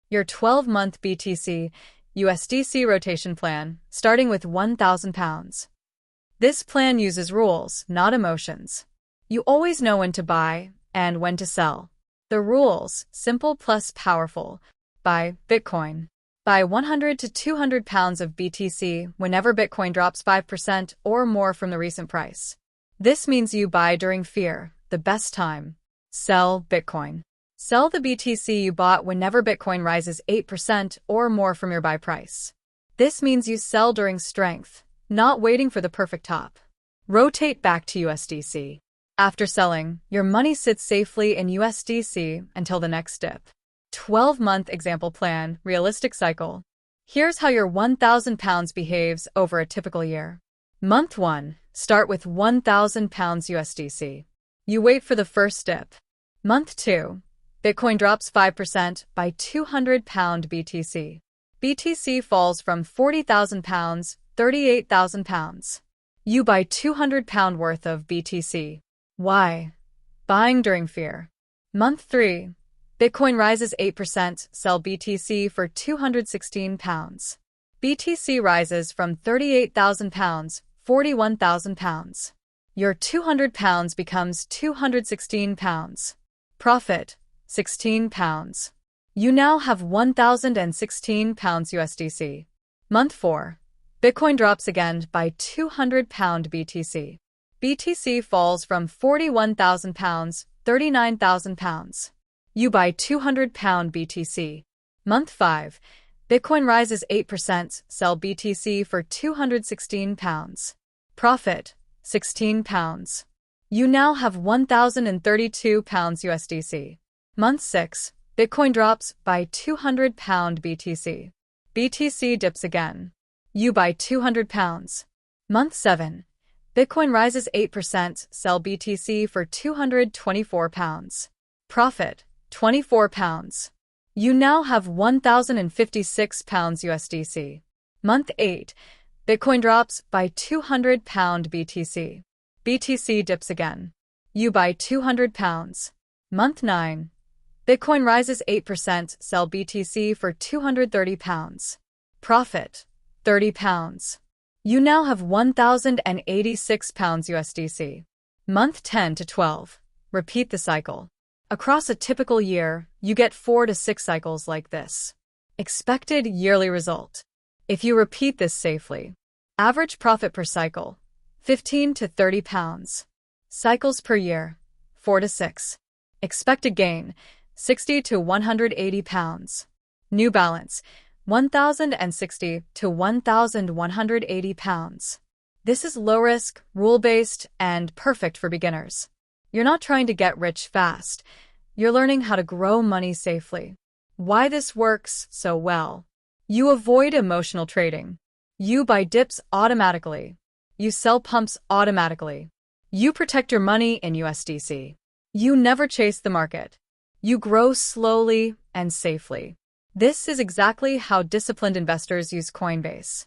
Your 12-month BTC USDC rotation plan, starting with £1,000. This plan uses rules, not emotions. You always know when to buy and when to sell. The rules, simple plus powerful. Buy Bitcoin. Buy 100 to 200 pounds of BTC whenever Bitcoin drops 5% or more from the recent price. This means you buy during fear, the best time. Sell Bitcoin. Sell the BTC you bought whenever Bitcoin rises 8% or more from your buy price. This means you sell during strength, not waiting for the perfect top. Rotate back to USDC. After selling, your money sits safely in USDC until the next dip. 12-month example plan, realistic cycle. Here's how your £1,000 behaves over a typical year. Month 1, start with £1,000 USDC. You wait for the first dip. Month 2, Bitcoin drops 5% by £200 BTC. BTC falls from £40,000, £38,000. You buy £200 worth of BTC. Why? Buying during fear. Month 3, Bitcoin rises 8%, sell BTC for £216. BTC rises from £38,000, £41,000. Your £200 becomes £216. Profit, £16. You now have £1,016 USDC. Month 4, Bitcoin drops again by £200 BTC. BTC falls from £41,000, £39,000. You buy £200 BTC. Month 5, Bitcoin rises 8%, sell BTC for £216. Profit, £16. You now have £1,032 USDC. Month 6, Bitcoin drops by £200 BTC. BTC dips again. You buy £200. Month 7, Bitcoin rises 8%, sell BTC for £224. Profit, £24. You now have £1,056 USDC. Month 8, Bitcoin drops by £200 BTC. BTC dips again. You buy £200. Month 9, Bitcoin rises 8%, sell BTC for £230. Profit, £30. You now have £1,086 USDC. Month 10 to 12, repeat the cycle. Across a typical year, you get 4 to 6 cycles like this. Expected yearly result. If you repeat this safely. Average profit per cycle, 15 to 30 pounds. Cycles per year, 4 to 6. Expected gain, 60 to 180 pounds. New balance, 1,060 to 1,180 pounds. This is low risk, rule-based, and perfect for beginners. You're not trying to get rich fast. You're learning how to grow money safely. Why this works so well. You avoid emotional trading. You buy dips automatically. You sell pumps automatically. You protect your money in USDC. You never chase the market. You grow slowly and safely. This is exactly how disciplined investors use Coinbase.